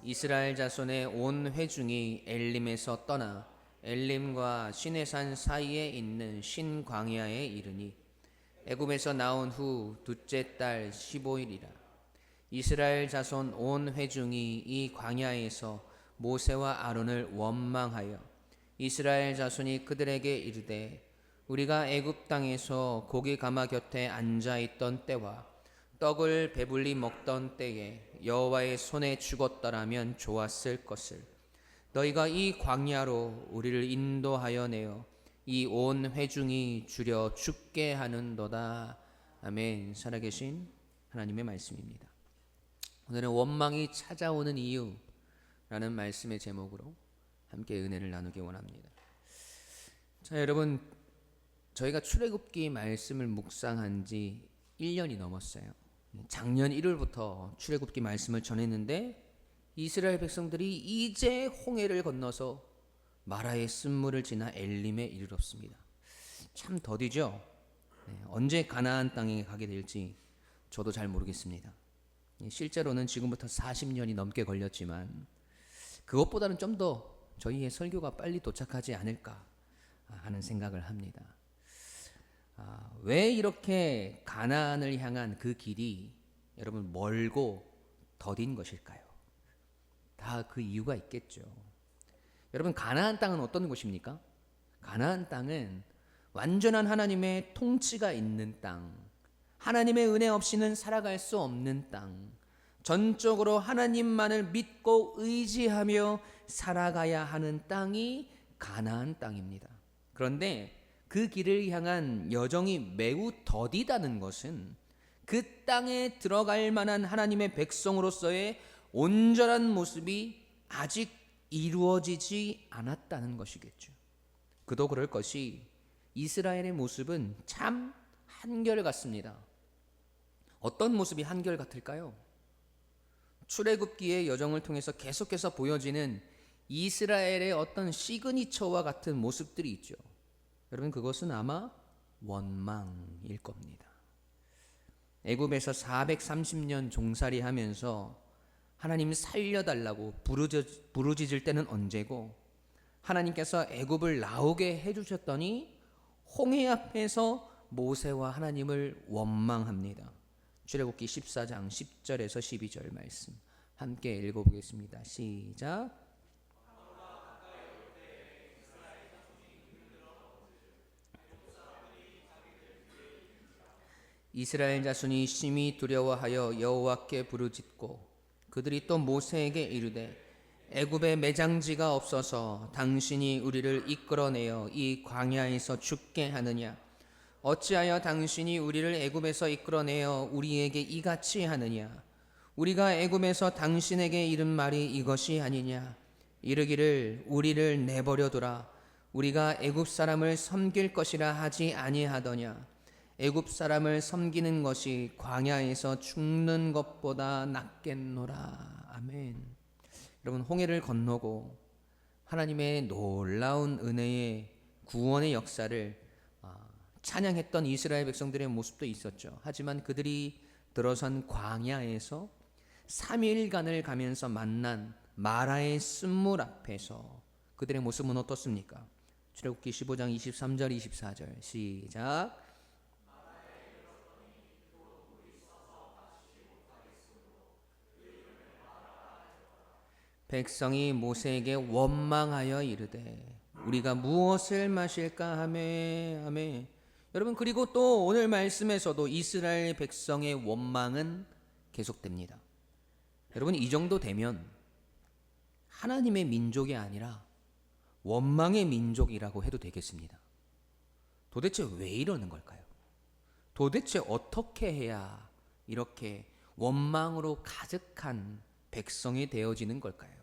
이스라엘 자손의 온 회중이 엘림에서 떠나 엘림과 시내산 사이에 있는 신광야에 이르니 애굽에서 나온 후 둘째 달 15일이라. 이스라엘 자손 온 회중이 이 광야에서 모세와 아론을 원망하여 이스라엘 자손이 그들에게 이르되 우리가 애굽 땅에서 고기 가마 곁에 앉아 있던 때와 떡을 배불리 먹던 때에 여호와의 손에 죽었더라면 좋았을 것을 너희가 이 광야로 우리를 인도하여 내어 이 온 회중이 주려 죽게 하는도다. 아멘. 살아계신 하나님의 말씀입니다. 오늘은 원망이 찾아오는 이유라는 말씀의 제목으로 함께 은혜를 나누기 원합니다. 자, 여러분, 저희가 출애굽기 말씀을 묵상한 지 1년이 넘었어요. 작년 1월부터 출애굽기 말씀을 전했는데 이스라엘 백성들이 이제 홍해를 건너서 마라의 쓴물을 지나 엘림에 이르렀습니다. 참 더디죠. 언제 가나안 땅에 가게 될지 저도 잘 모르겠습니다. 실제로는 지금부터 40년이 넘게 걸렸지만 그것보다는 좀 더 저희의 설교가 빨리 도착하지 않을까 하는 생각을 합니다. 왜 이렇게 가나안을 향한 그 길이 여러분 멀고 더딘 것일까요? 다 그 이유가 있겠죠. 여러분, 가나안 땅은 어떤 곳입니까? 가나안 땅은 완전한 하나님의 통치가 있는 땅, 하나님의 은혜 없이는 살아갈 수 없는 땅, 전적으로 하나님만을 믿고 의지하며 살아가야 하는 땅이 가나안 땅입니다. 그런데 그 길을 향한 여정이 매우 더디다는 것은 그 땅에 들어갈 만한 하나님의 백성으로서의 온전한 모습이 아직 이루어지지 않았다는 것이겠죠. 그도 그럴 것이 이스라엘의 모습은 참 한결같습니다. 어떤 모습이 한결같을까요? 출애굽기의 여정을 통해서 계속해서 보여지는 이스라엘의 어떤 시그니처와 같은 모습들이 있죠. 여러분, 그것은 아마 원망일 겁니다. 애굽에서 430년 종살이 하면서 하나님 살려달라고 부르짖을 때는 언제고, 하나님께서 애굽을 나오게 해주셨더니 홍해 앞에서 모세와 하나님을 원망합니다. 출애굽기 14장 10절에서 12절 말씀 함께 읽어보겠습니다. 시작. 이스라엘 자손이 심히 두려워하여 여호와께 부르짖고 그들이 또 모세에게 이르되 애굽에 매장지가 없어서 당신이 우리를 이끌어내어 이 광야에서 죽게 하느냐? 어찌하여 당신이 우리를 애굽에서 이끌어내어 우리에게 이같이 하느냐? 우리가 애굽에서 당신에게 이른 말이 이것이 아니냐? 이르기를 우리를 내버려 두라. 우리가 애굽 사람을 섬길 것이라 하지 아니하더냐? 애굽 사람을 섬기는 것이 광야에서 죽는 것보다 낫겠노라. 아멘. 여러분, 홍해를 건너고 하나님의 놀라운 은혜의 구원의 역사를 찬양했던 이스라엘 백성들의 모습도 있었죠. 하지만 그들이 들어선 광야에서 3일간을 가면서 만난 마라의 쓴물 앞에서 그들의 모습은 어떻습니까? 출애굽기 15장 23절 24절 시작. 백성이 모세에게 원망하여 이르되 우리가 무엇을 마실까 하매. 아멘. 여러분, 그리고 또 오늘 말씀에서도 이스라엘 백성의 원망은 계속됩니다. 여러분, 이 정도 되면 하나님의 민족이 아니라 원망의 민족이라고 해도 되겠습니다. 도대체 왜 이러는 걸까요? 도대체 어떻게 해야 이렇게 원망으로 가득한 백성이 되어지는 걸까요?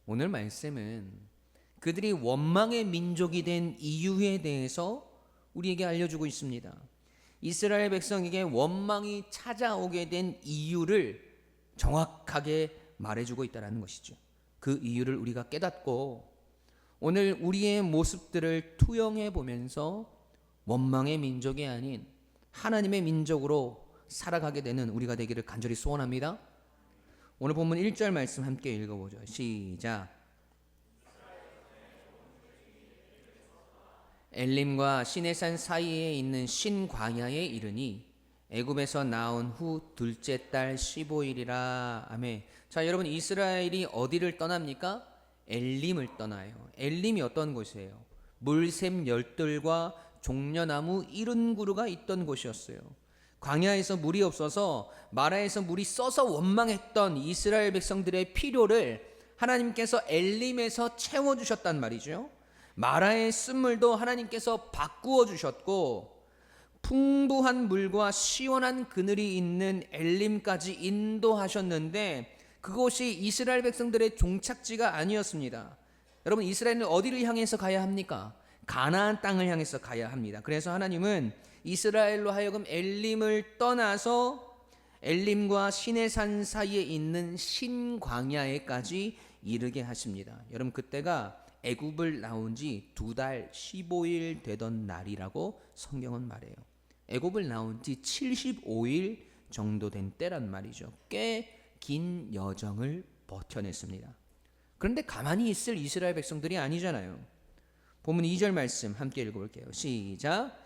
오늘 말씀은 그들이 원망의 민족이 된 이유에 대해서 우리에게 알려주고 있습니다. 이스라엘 백성에게 원망이 찾아오게 된 이유를 정확하게 말해주고 있다는 것이죠. 그 이유를 우리가 깨닫고 오늘 우리의 모습들을 투영해 보면서 원망의 민족이 아닌 하나님의 민족으로 살아가게 되는 우리가 되기를 간절히 소원합니다. 오늘 본문 1절 말씀 함께 읽어보죠. 시작. 엘림과 시내산 사이에 있는 신광야에 이르니 애굽에서 나온 후 둘째 달 15일이라. 아멘. 자, 여러분, 이스라엘이 어디를 떠납니까? 엘림을 떠나요. 엘림이 어떤 곳이에요? 물샘 열들과 종려나무 70그루가 있던 곳이었어요. 광야에서 물이 없어서 마라에서 물이 써서 원망했던 이스라엘 백성들의 필요를 하나님께서 엘림에서 채워주셨단 말이죠. 마라의 쓴물도 하나님께서 바꾸어 주셨고, 풍부한 물과 시원한 그늘이 있는 엘림까지 인도하셨는데, 그곳이 이스라엘 백성들의 종착지가 아니었습니다. 여러분, 이스라엘은 어디를 향해서 가야 합니까? 가나안 땅을 향해서 가야 합니다. 그래서 하나님은 이스라엘로 하여금 엘림을 떠나서 엘림과 시내산 사이에 있는 신광야에까지 이르게 하십니다. 여러분, 그때가 애굽을 나온 지 2달 15일 되던 날이라고 성경은 말해요. 애굽을 나온 지 75일 정도 된 때란 말이죠. 꽤 긴 여정을 버텨냈습니다. 그런데 가만히 있을 이스라엘 백성들이 아니잖아요. 본문 2절 말씀 함께 읽어볼게요. 시작.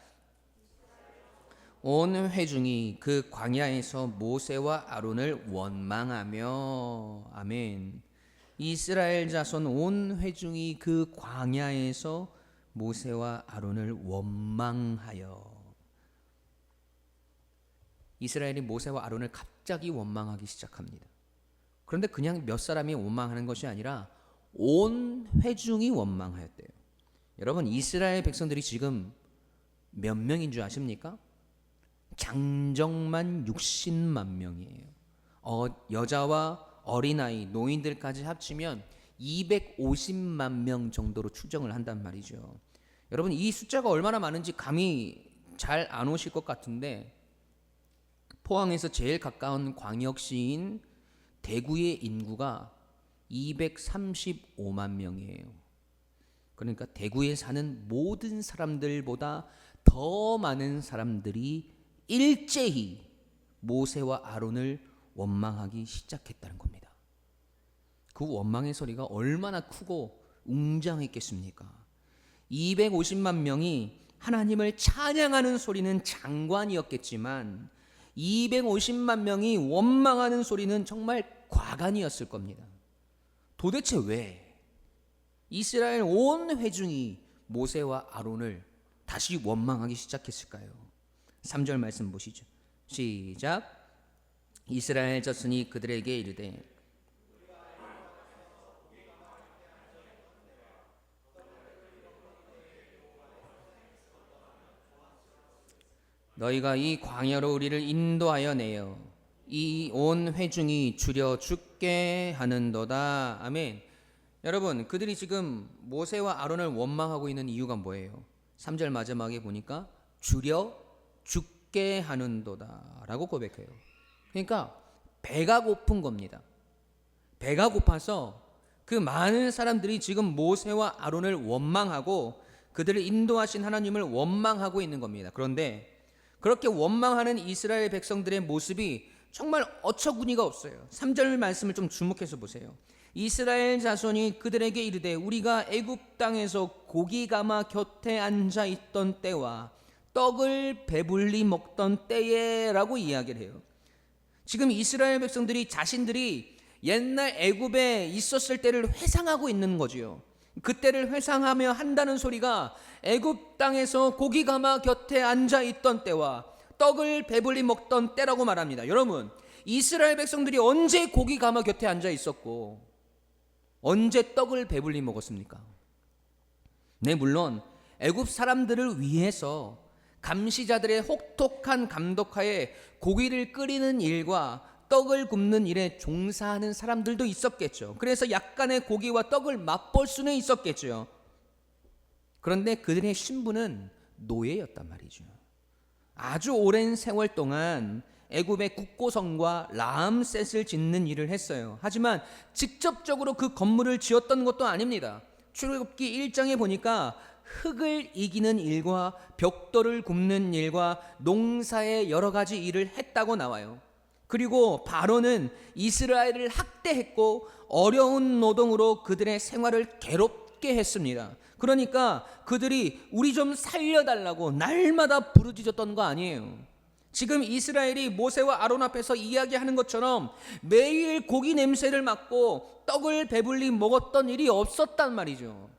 온 회중이 그 광야에서 모세와 아론을 원망하며. 아멘. 이스라엘 자손 온 회중이 그 광야에서 모세와 아론을 원망하여. 이스라엘이 모세와 아론을 갑자기 원망하기 시작합니다. 그런데 그냥 몇 사람이 원망하는 것이 아니라 온 회중이 원망하였대요. 여러분, 이스라엘 백성들이 지금 몇 명인 줄 아십니까? 장정만 60만 명이에요. 여자와 어린아이, 노인들까지 합치면 250만 명 정도로 추정을 한단 말이죠. 여러분, 이 숫자가 얼마나 많은지 감이 잘 안 오실 것 같은데, 포항에서 제일 가까운 광역시인 대구의 인구가 235만 명이에요. 그러니까 대구에 사는 모든 사람들보다 더 많은 사람들이 일제히 모세와 아론을 원망하기 시작했다는 겁니다. 그 원망의 소리가 얼마나 크고 웅장했겠습니까? 250만 명이 하나님을 찬양하는 소리는 장관이었겠지만 250만 명이 원망하는 소리는 정말 과간이었을 겁니다. 도대체 왜 이스라엘 온 회중이 모세와 아론을 다시 원망하기 시작했을까요? 3절 말씀 보시죠. 시작. 이스라엘 자손이 그들에게 이르되 너희가 이 광야로 우리를 인도하여 내어 이 온 회중이 줄여 죽게 하는도다. 아멘. 여러분, 그들이 지금 모세와 아론을 원망하고 있는 이유가 뭐예요? 3절 마지막에 보니까 줄여 죽게 하는도다 라고 고백해요. 그러니까 배가 고픈 겁니다. 배가 고파서 그 많은 사람들이 지금 모세와 아론을 원망하고 그들을 인도하신 하나님을 원망하고 있는 겁니다. 그런데 그렇게 원망하는 이스라엘 백성들의 모습이 정말 어처구니가 없어요. 3절 말씀을 좀 주목해서 보세요. 이스라엘 자손이 그들에게 이르되 우리가 애굽 땅에서 고기 가마 곁에 앉아 있던 때와 떡을 배불리 먹던 때에 라고 이야기를 해요. 지금 이스라엘 백성들이 자신들이 옛날 애굽에 있었을 때를 회상하고 있는 거지요. 그때를 회상하며 한다는 소리가 애굽 땅에서 고기 가마 곁에 앉아 있던 때와 떡을 배불리 먹던 때라고 말합니다. 여러분, 이스라엘 백성들이 언제 고기 가마 곁에 앉아 있었고 언제 떡을 배불리 먹었습니까? 네, 물론 애굽 사람들을 위해서 감시자들의 혹독한 감독하에 고기를 끓이는 일과 떡을 굽는 일에 종사하는 사람들도 있었겠죠. 그래서 약간의 고기와 떡을 맛볼 수는 있었겠죠. 그런데 그들의 신분은 노예였단 말이죠. 아주 오랜 세월 동안 애굽의 국고성과 라암셋을 짓는 일을 했어요. 하지만 직접적으로 그 건물을 지었던 것도 아닙니다. 출애굽기 1장에 보니까 흙을 이기는 일과 벽돌을 굽는 일과 농사의 여러 가지 일을 했다고 나와요. 그리고 바로는 이스라엘을 학대했고 어려운 노동으로 그들의 생활을 괴롭게 했습니다. 그러니까 그들이 우리 좀 살려달라고 날마다 부르짖었던 거 아니에요. 지금 이스라엘이 모세와 아론 앞에서 이야기하는 것처럼 매일 고기 냄새를 맡고 떡을 배불리 먹었던 일이 없었단 말이죠.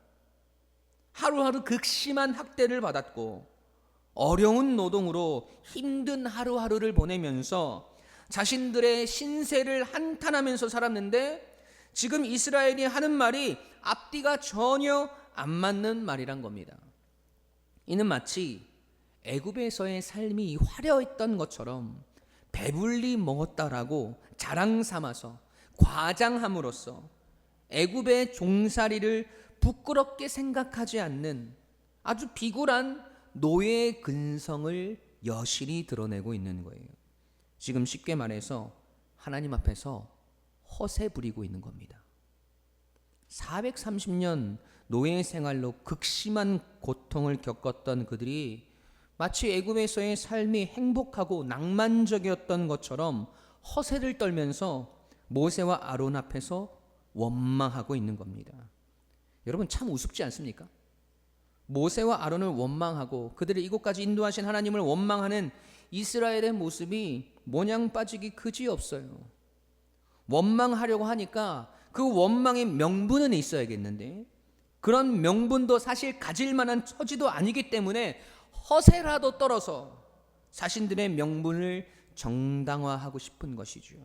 하루하루 극심한 학대를 받았고 어려운 노동으로 힘든 하루하루를 보내면서 자신들의 신세를 한탄하면서 살았는데, 지금 이스라엘이 하는 말이 앞뒤가 전혀 안 맞는 말이란 겁니다. 이는 마치 애굽에서의 삶이 화려했던 것처럼 배불리 먹었다라고 자랑 삼아서 과장함으로써 애굽의 종살이를 부끄럽게 생각하지 않는 아주 비굴한 노예의 근성을 여실히 드러내고 있는 거예요. 지금 쉽게 말해서 하나님 앞에서 허세 부리고 있는 겁니다. 430년 노예 생활로 극심한 고통을 겪었던 그들이 마치 애굽에서의 삶이 행복하고 낭만적이었던 것처럼 허세를 떨면서 모세와 아론 앞에서 원망하고 있는 겁니다. 여러분, 참 우습지 않습니까? 모세와 아론을 원망하고 그들을 이곳까지 인도하신 하나님을 원망하는 이스라엘의 모습이 모냥 빠지기 그지없어요. 원망하려고 하니까 그 원망의 명분은 있어야겠는데, 그런 명분도 사실 가질 만한 처지도 아니기 때문에 허세라도 떨어서 자신들의 명분을 정당화하고 싶은 것이죠.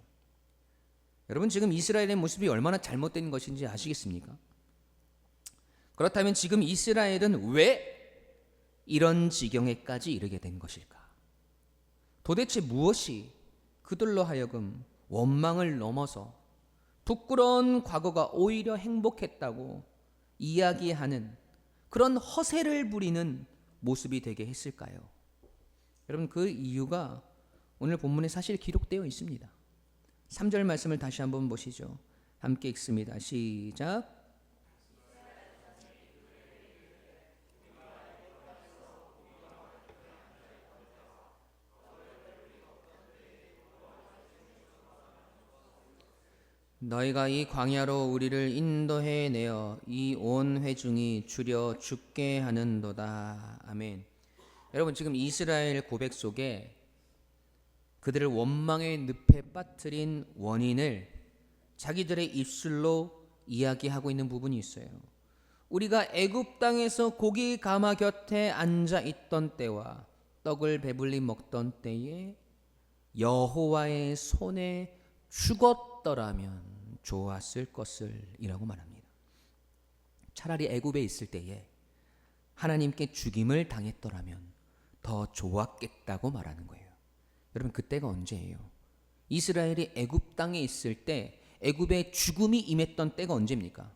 여러분, 지금 이스라엘의 모습이 얼마나 잘못된 것인지 아시겠습니까? 그렇다면 지금 이스라엘은 왜 이런 지경에까지 이르게 된 것일까? 도대체 무엇이 그들로 하여금 원망을 넘어서 부끄러운 과거가 오히려 행복했다고 이야기하는 그런 허세를 부리는 모습이 되게 했을까요? 여러분, 그 이유가 오늘 본문에 사실 기록되어 있습니다. 3절 말씀을 다시 한번 보시죠. 함께 읽습니다. 시작. 너희가 이 광야로 우리를 인도해 내어 이 온 회중이 주려 죽게 하는도다. 아멘. 여러분, 지금 이스라엘 고백 속에 그들을 원망의 늪에 빠뜨린 원인을 자기들의 입술로 이야기하고 있는 부분이 있어요. 우리가 애굽 땅에서 고기 가마 곁에 앉아 있던 때와 떡을 배불리 먹던 때에 여호와의 손에 죽었더라면 좋았을 것을 이라고 말합니다. 차라리 애굽에 있을 때에 하나님께 죽임을 당했더라면 더 좋았겠다고 말하는 거예요. 여러분, 그때가 언제예요? 이스라엘이 애굽 땅에 있을 때 애굽에 죽음이 임했던 때가 언제입니까?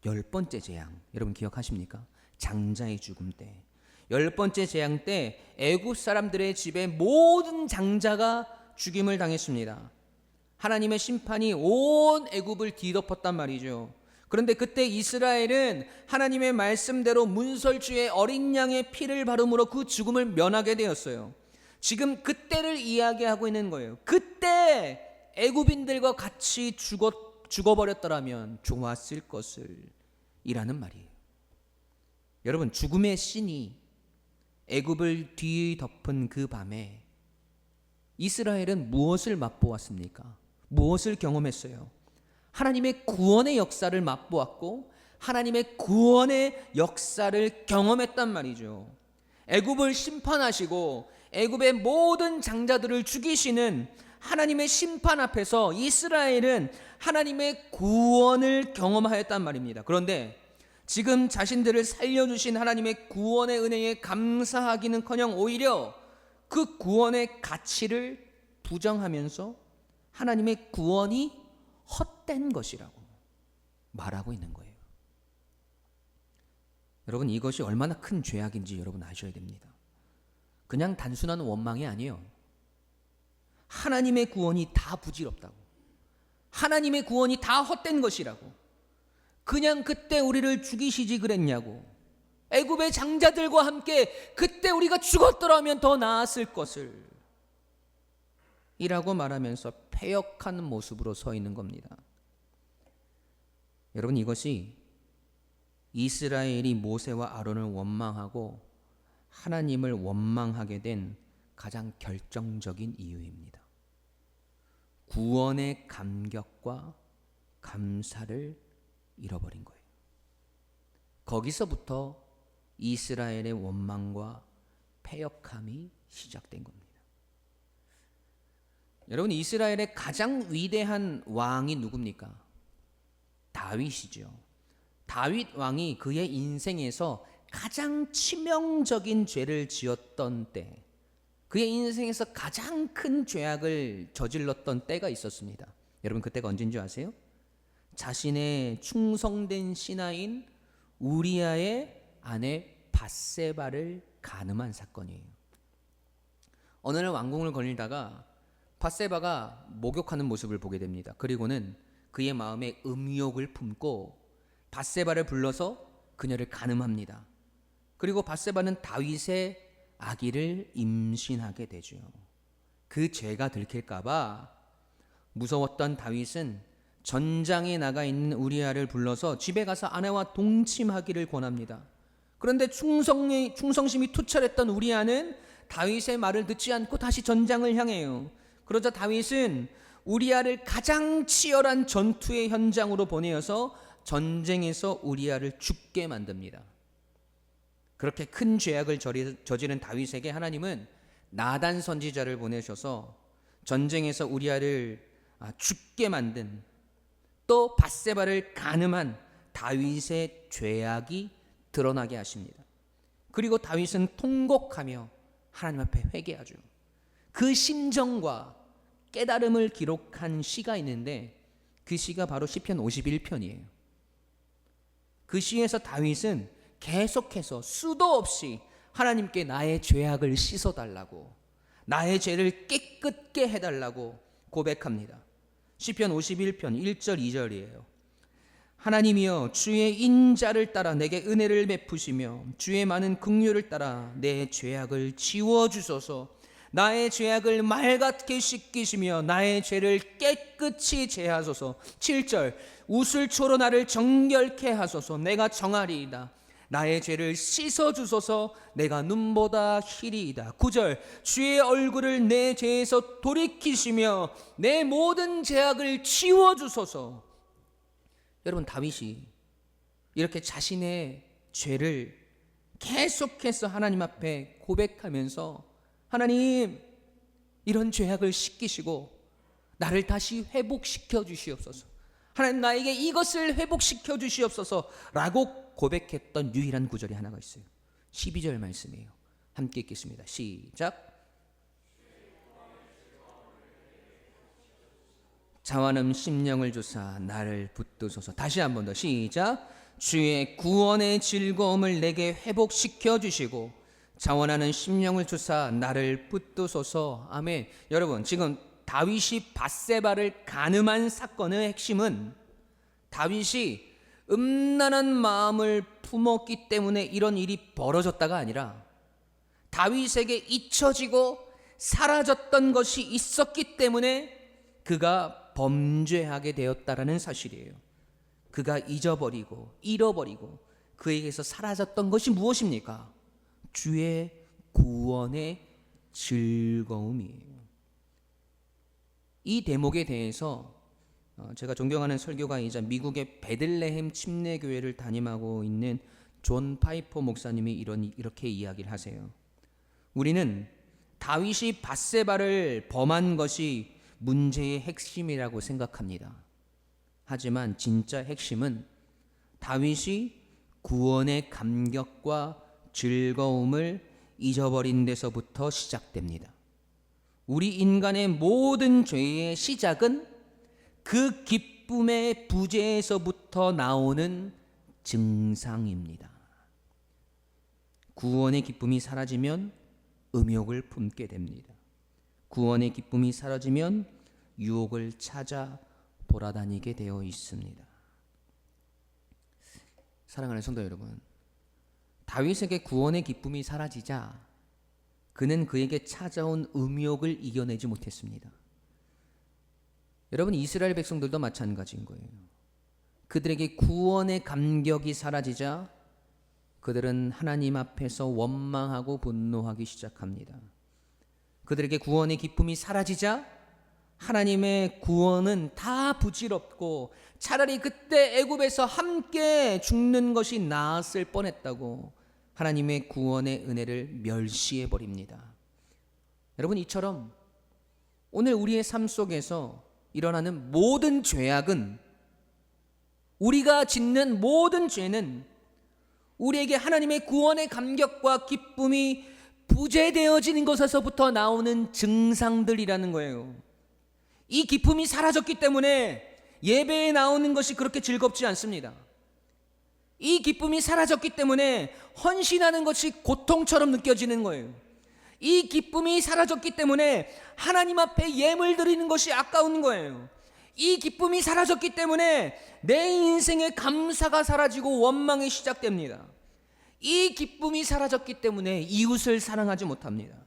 10번째 재앙, 여러분 기억하십니까? 장자의 죽음 때. 10번째 재앙 때 애굽 사람들의 집에 모든 장자가 죽임을 당했습니다. 하나님의 심판이 온 애굽을 뒤덮었단 말이죠. 그런데 그때 이스라엘은 하나님의 말씀대로 문설주의 어린 양의 피를 바름으로 그 죽음을 면하게 되었어요. 지금 그때를 이야기하고 있는 거예요. 그때 애굽인들과 같이 죽어버렸더라면 좋았을 것을 이라는 말이에요. 여러분, 죽음의 신이 애굽을 뒤덮은 그 밤에 이스라엘은 무엇을 맛보았습니까? 무엇을 경험했어요? 하나님의 구원의 역사를 맛보았고 하나님의 구원의 역사를 경험했단 말이죠. 애굽을 심판하시고 애굽의 모든 장자들을 죽이시는 하나님의 심판 앞에서 이스라엘은 하나님의 구원을 경험하였단 말입니다. 그런데 지금 자신들을 살려주신 하나님의 구원의 은혜에 감사하기는커녕 오히려 그 구원의 가치를 부정하면서 하나님의 구원이 헛된 것이라고 말하고 있는 거예요. 여러분, 이것이 얼마나 큰 죄악인지 여러분 아셔야 됩니다. 그냥 단순한 원망이 아니에요. 하나님의 구원이 다 부질없다고, 하나님의 구원이 다 헛된 것이라고, 그냥 그때 우리를 죽이시지 그랬냐고, 애굽의 장자들과 함께 그때 우리가 죽었더라면 더 나았을 것을, 이라고 말하면서 패역한 모습으로 서 있는 겁니다. 여러분, 이것이 이스라엘이 모세와 아론을 원망하고 하나님을 원망하게 된 가장 결정적인 이유입니다. 구원의 감격과 감사를 잃어버린 거예요. 거기서부터 이스라엘의 원망과 패역함이 시작된 겁니다. 여러분, 이스라엘의 가장 위대한 왕이 누굽니까? 다윗이죠. 다윗 왕이 그의 인생에서 가장 치명적인 죄를 지었던 때, 그의 인생에서 가장 큰 죄악을 저질렀던 때가 있었습니다. 여러분, 그때가 언제인지 아세요? 자신의 충성된 신하인 우리아의 아내 밧세바를 간음한 사건이에요. 어느 날 왕궁을 거닐다가 밧세바가 목욕하는 모습을 보게 됩니다. 그리고는 그의 마음에 음욕을 품고 밧세바를 불러서 그녀를 간음합니다. 그리고 밧세바는 다윗의 아기를 임신하게 되죠. 그 죄가 들킬까 봐 무서웠던 다윗은 전장에 나가 있는 우리아를 불러서 집에 가서 아내와 동침하기를 권합니다. 그런데 충성심이 투철했던 우리아는 다윗의 말을 듣지 않고 다시 전장을 향해요. 그러자 다윗은 우리아를 가장 치열한 전투의 현장으로 보내어서 전쟁에서 우리아를 죽게 만듭니다. 그렇게 큰 죄악을 저지른 다윗에게 하나님은 나단 선지자를 보내셔서 전쟁에서 우리아를 죽게 만든, 또 밧세바를 간음한 다윗의 죄악이 드러나게 하십니다. 그리고 다윗은 통곡하며 하나님 앞에 회개하죠. 그 심정과 깨달음을 기록한 시가 있는데 그 시가 바로 시편 51편이에요. 그 시에서 다윗은 계속해서 수도 없이 하나님께 나의 죄악을 씻어달라고, 나의 죄를 깨끗게 해달라고 고백합니다. 시편 51편 1절 2절이에요. 하나님이여, 주의 인자를 따라 내게 은혜를 베푸시며 주의 많은 긍휼을 따라 내 죄악을 지워주소서. 나의 죄악을 맑게 씻기시며 나의 죄를 깨끗이 제하소서. 7절, 우슬초로 나를 정결케 하소서. 내가 정하리이다. 나의 죄를 씻어주소서. 내가 눈보다 희리이다. 9절, 주의 얼굴을 내 죄에서 돌이키시며 내 모든 죄악을 지워주소서. 여러분, 다윗이 이렇게 자신의 죄를 계속해서 하나님 앞에 고백하면서 하나님, 이런 죄악을 씻기시고 나를 다시 회복시켜 주시옵소서. 하나님, 나에게 이것을 회복시켜 주시옵소서 라고 고백했던 유일한 구절이 하나가 있어요. 12절 말씀이에요. 함께 읽겠습니다. 시작. 자완음 심령을 주사 나를 붙드소서. 다시 한 번 더 시작. 주의 구원의 즐거움을 내게 회복시켜 주시고 자원하는 심령을 주사 나를 붙드소서. 아멘. 여러분, 지금 다윗이 밧세바를 간음한 사건의 핵심은 다윗이 음란한 마음을 품었기 때문에 이런 일이 벌어졌다가 아니라 다윗에게 잊혀지고 사라졌던 것이 있었기 때문에 그가 범죄하게 되었다라는 사실이에요. 그가 잊어버리고 잃어버리고 그에게서 사라졌던 것이 무엇입니까? 주의 구원의 즐거움이에요. 이 대목에 대해서 제가 존경하는 설교가이자 미국의 베들레헴 침례교회를 담임하고 있는 존 파이퍼 목사님이 이렇게 이야기를 하세요. 우리는 다윗이 밧세바를 범한 것이 문제의 핵심이라고 생각합니다. 하지만 진짜 핵심은 다윗이 구원의 감격과 즐거움을 잊어버린 데서부터 시작됩니다. 우리 인간의 모든 죄의 시작은 그 기쁨의 부재에서부터 나오는 증상입니다. 구원의 기쁨이 사라지면 음욕을 품게 됩니다. 구원의 기쁨이 사라지면 유혹을 찾아 돌아다니게 되어 있습니다. 사랑하는 성도 여러분, 다윗에게 구원의 기쁨이 사라지자 그는 그에게 찾아온 음욕을 이겨내지 못했습니다. 여러분, 이스라엘 백성들도 마찬가지인 거예요. 그들에게 구원의 감격이 사라지자 그들은 하나님 앞에서 원망하고 분노하기 시작합니다. 그들에게 구원의 기쁨이 사라지자 하나님의 구원은 다 부질없고 차라리 그때 애굽에서 함께 죽는 것이 나았을 뻔했다고 하나님의 구원의 은혜를 멸시해 버립니다. 여러분, 이처럼 오늘 우리의 삶 속에서 일어나는 모든 죄악은, 우리가 짓는 모든 죄는 우리에게 하나님의 구원의 감격과 기쁨이 부재되어지는 것에서부터 나오는 증상들이라는 거예요. 이 기쁨이 사라졌기 때문에 예배에 나오는 것이 그렇게 즐겁지 않습니다. 이 기쁨이 사라졌기 때문에 헌신하는 것이 고통처럼 느껴지는 거예요. 이 기쁨이 사라졌기 때문에 하나님 앞에 예물 드리는 것이 아까운 거예요. 이 기쁨이 사라졌기 때문에 내 인생의 감사가 사라지고 원망이 시작됩니다. 이 기쁨이 사라졌기 때문에 이웃을 사랑하지 못합니다.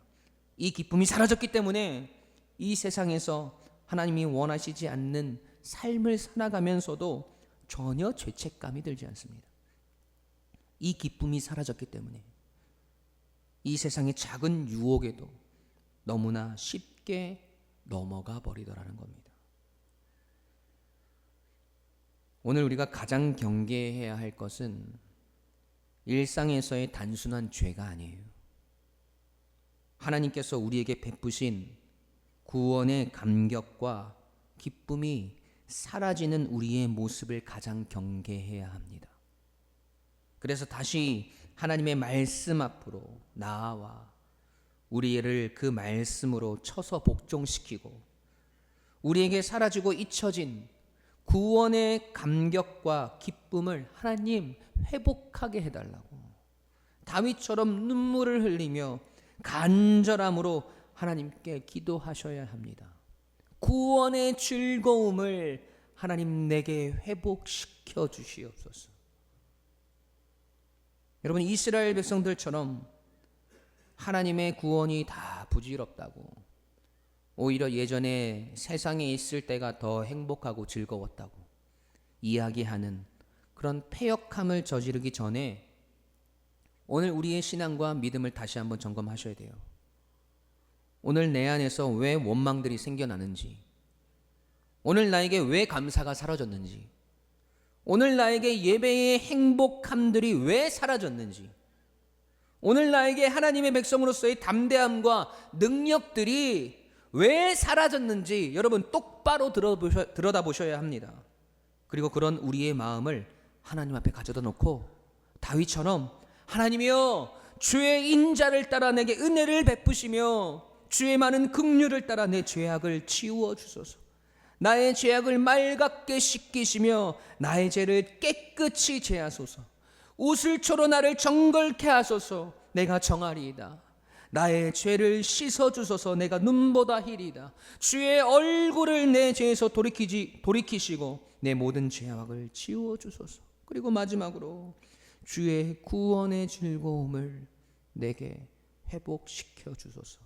이 기쁨이 사라졌기 때문에 이 세상에서 하나님이 원하시지 않는 삶을 살아가면서도 전혀 죄책감이 들지 않습니다. 이 기쁨이 사라졌기 때문에 이 세상의 작은 유혹에도 너무나 쉽게 넘어가 버리더라는 겁니다. 오늘 우리가 가장 경계해야 할 것은 일상에서의 단순한 죄가 아니에요. 하나님께서 우리에게 베푸신 구원의 감격과 기쁨이 사라지는 우리의 모습을 가장 경계해야 합니다. 그래서 다시 하나님의 말씀 앞으로 나아와 우리를 그 말씀으로 쳐서 복종시키고 우리에게 사라지고 잊혀진 구원의 감격과 기쁨을 하나님 회복하게 해달라고 다윗처럼 눈물을 흘리며 간절함으로 하나님께 기도하셔야 합니다. 구원의 즐거움을 하나님 내게 회복시켜 주시옵소서. 여러분, 이스라엘 백성들처럼 하나님의 구원이 다 부질없다고, 오히려 예전에 세상에 있을 때가 더 행복하고 즐거웠다고 이야기하는 그런 패역함을 저지르기 전에 오늘 우리의 신앙과 믿음을 다시 한번 점검하셔야 돼요. 오늘 내 안에서 왜 원망들이 생겨나는지, 오늘 나에게 왜 감사가 사라졌는지, 오늘 나에게 예배의 행복함들이 왜 사라졌는지, 오늘 나에게 하나님의 백성으로서의 담대함과 능력들이 왜 사라졌는지 여러분 똑바로 들여다보셔야 합니다. 그리고 그런 우리의 마음을 하나님 앞에 가져다 놓고 다윗처럼 하나님이여 주의 인자를 따라 내게 은혜를 베푸시며 주의 많은 긍휼을 따라 내 죄악을 지워 주소서. 나의 죄악을 맑게 씻기시며 나의 죄를 깨끗이 제하소서. 우슬초로 나를 정결케 하소서. 내가 정하리이다. 나의 죄를 씻어주소서. 내가 눈보다 희리다. 주의 얼굴을 내 죄에서 돌이키시고 내 모든 죄악을 지워주소서. 그리고 마지막으로 주의 구원의 즐거움을 내게 회복시켜 주소서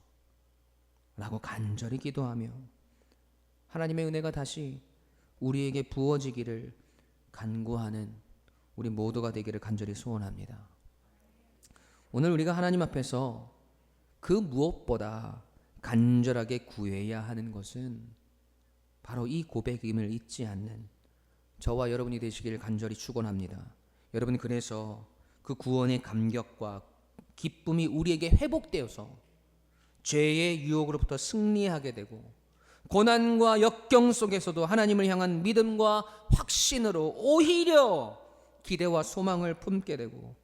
라고 간절히 기도하며 하나님의 은혜가 다시 우리에게 부어지기를 간구하는 우리 모두가 되기를 간절히 소원합니다. 오늘 우리가 하나님 앞에서 그 무엇보다 간절하게 구해야 하는 것은 바로 이 고백임을 잊지 않는 저와 여러분이 되시기를 간절히 축원합니다. 여러분, 그래서 그 구원의 감격과 기쁨이 우리에게 회복되어서 죄의 유혹으로부터 승리하게 되고 고난과 역경 속에서도 하나님을 향한 믿음과 확신으로 오히려 기대와 소망을 품게 되고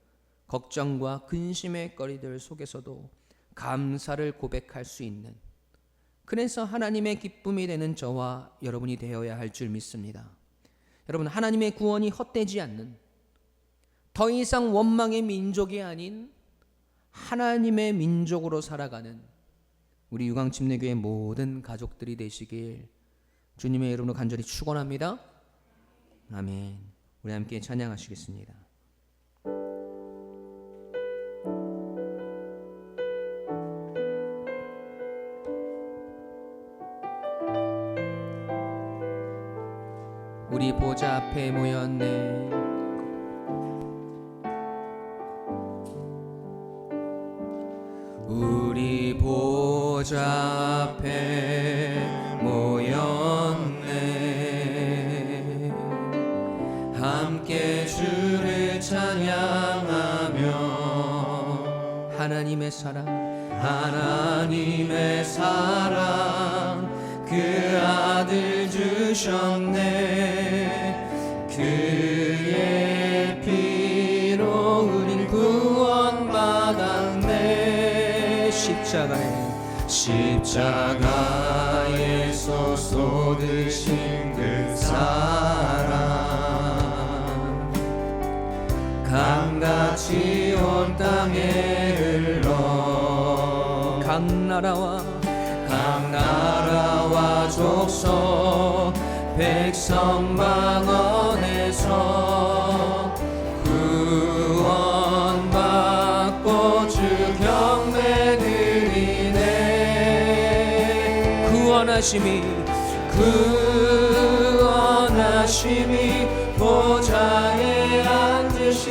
걱정과 근심의 거리들 속에서도 감사를 고백할 수 있는, 그래서 하나님의 기쁨이 되는 저와 여러분이 되어야 할 줄 믿습니다. 여러분, 하나님의 구원이 헛되지 않는, 더 이상 원망의 민족이 아닌 하나님의 민족으로 살아가는 우리 유광침례교회 모든 가족들이 되시길 주님의 이름으로 간절히 축원합니다. 아멘. 우리 함께 찬양하시겠습니다. 우리 보좌 앞에 모였네. 우리 보좌 앞에 모였네. 함께 주를 찬양하며 하나님의 사랑 그 아들 주셨네. 그의 피로 우린 구원받았네. 십자가에서 쏟으신 그 사랑 강같이 온 땅에 흘러 강나라와 족속 백성 방언에서 구원받고 주 경배 드리네. 구원하심이 보좌에 앉으신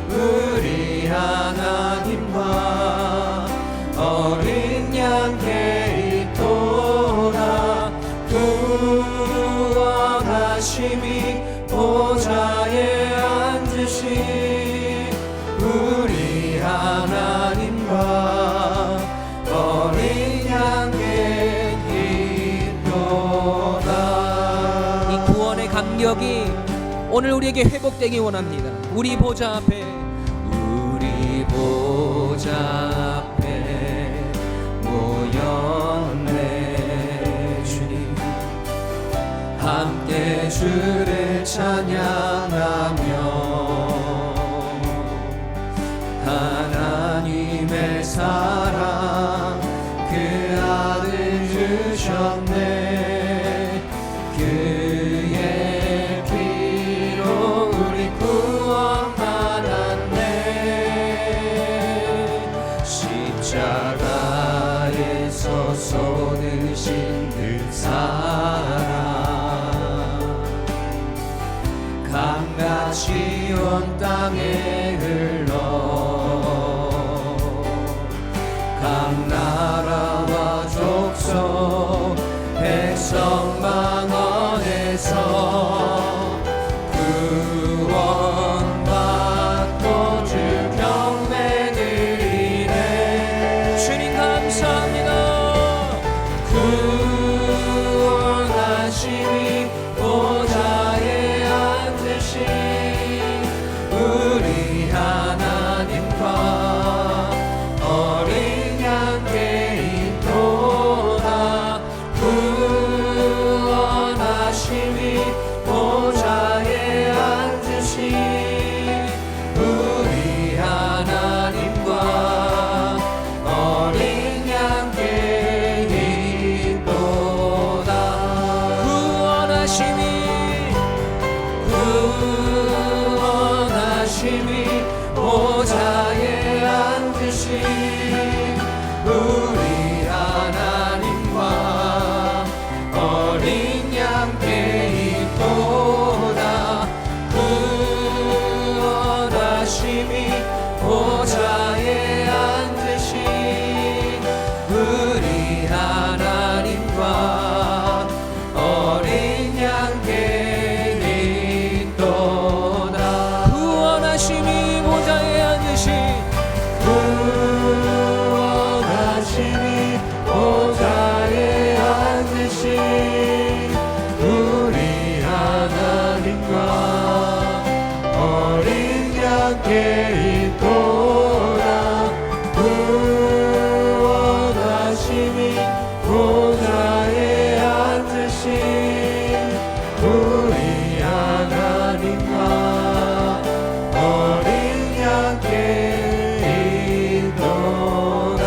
우리 하나님과 어린 양께 있도다. 구원하심이 보좌에 앉으신 우리 하나님과 어린 양께 있도다. 이 구원의 감격이 오늘 우리에게 회복되기 원합니다. 우리 보좌 앞에 모였네. 주님 함께 주를 찬양하며 하나님의 사랑 그 아들 주셨네. 그의 피로 우리 구원받았네. 십자가에서 쏟으신 그 사랑 강같이 온 땅에 흘러 강나라와 족속 백성 방언에서 구원받고 주 경배 드리네. 주님 감사합니다. 구원하심이 보좌에 앉으신 우리 하나님과 어린 양께 있도다. 구원하심이 보좌에 앉으신 우리 하나님과 어린 양께 있도다. 구원하심이 보좌에 앉으신 우리 하나님과 어린 양께 있도다. 구원하심이 보좌에 앉으신 우리 하나님과 어린 양께 있도다. 구원하심이 보좌에 앉으신 구원하심이 보좌에 앉으신 우리 하나님과 어린 양께 있도다. 구원하심이 보좌에 앉으신 우리 하나님과 어린 양께 있도다.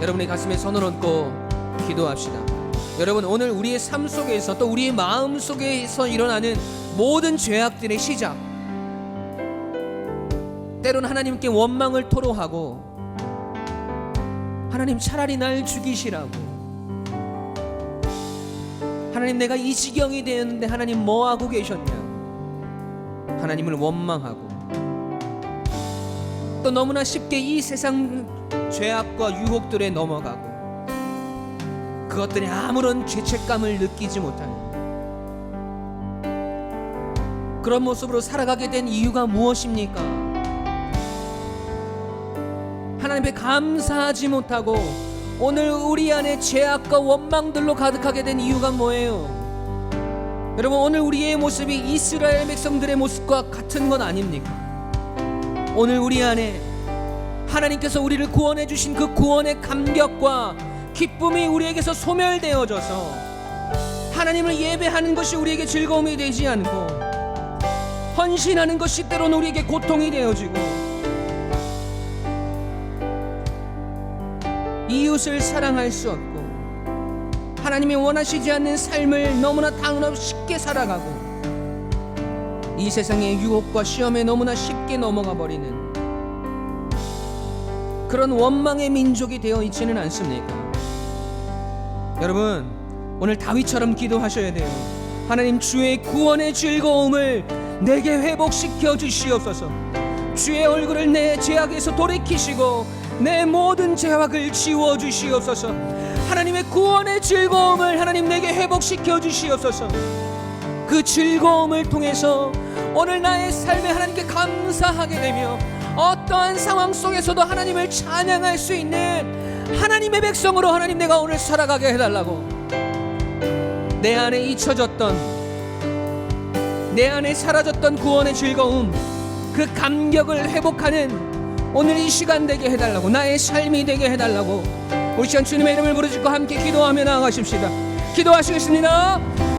여러분의 가슴에 손을 얹고 기도합시다. 여러분, 오늘 우리의 삶 속에서 또 우리의 마음 속에서 일어나는 모든 죄악들의 시작, 때론 하나님께 원망을 토로하고 하나님 차라리 날 죽이시라고 하나님, 내가 이 지경이 되었는데 하나님 뭐 하고 계셨냐? 하나님을 원망하고, 또 너무나 쉽게 이 세상 죄악과 유혹들에 넘어가고, 그것들에 아무런 죄책감을 느끼지 못하는 그런 모습으로 살아가게 된 이유가 무엇입니까? 하나님 앞에 감사하지 못하고 오늘 우리 안에 죄악과 원망들로 가득하게 된 이유가 뭐예요? 여러분, 오늘 우리의 모습이 이스라엘 백성들의 모습과 같은 건 아닙니까? 오늘 우리 안에 하나님께서 우리를 구원해 주신 그 구원의 감격과 기쁨이 우리에게서 소멸되어져서 하나님을 예배하는 것이 우리에게 즐거움이 되지 않고, 헌신하는 것이 때로는 우리에게 고통이 되어지고, 이웃을 사랑할 수 없고, 하나님이 원하시지 않는 삶을 너무나 당연하고 쉽게 살아가고, 이 세상의 유혹과 시험에 너무나 쉽게 넘어가 버리는 그런 원망의 민족이 되어 있지는 않습니까? 여러분, 오늘 다윗처럼 기도하셔야 돼요. 하나님, 주의 구원의 즐거움을 내게 회복시켜 주시옵소서. 주의 얼굴을 내 죄악에서 돌이키시고 내 모든 죄악을 지워 주시옵소서. 하나님의 구원의 즐거움을 하나님 내게 회복시켜 주시옵소서. 그 즐거움을 통해서 오늘 나의 삶에 하나님께 감사하게 되며 어떠한 상황 속에서도 하나님을 찬양할 수 있는 하나님의 백성으로 하나님, 내가 오늘 살아가게 해달라고. 내 안에 잊혀졌던, 내 안에 사라졌던 구원의 즐거움, 그 감격을 회복하는 오늘 이 시간 되게 해달라고, 나의 삶이 되게 해달라고. 우리 시간 주님의 이름을 부르짖고 함께 기도하며 나아가십시다. 기도하시겠습니다.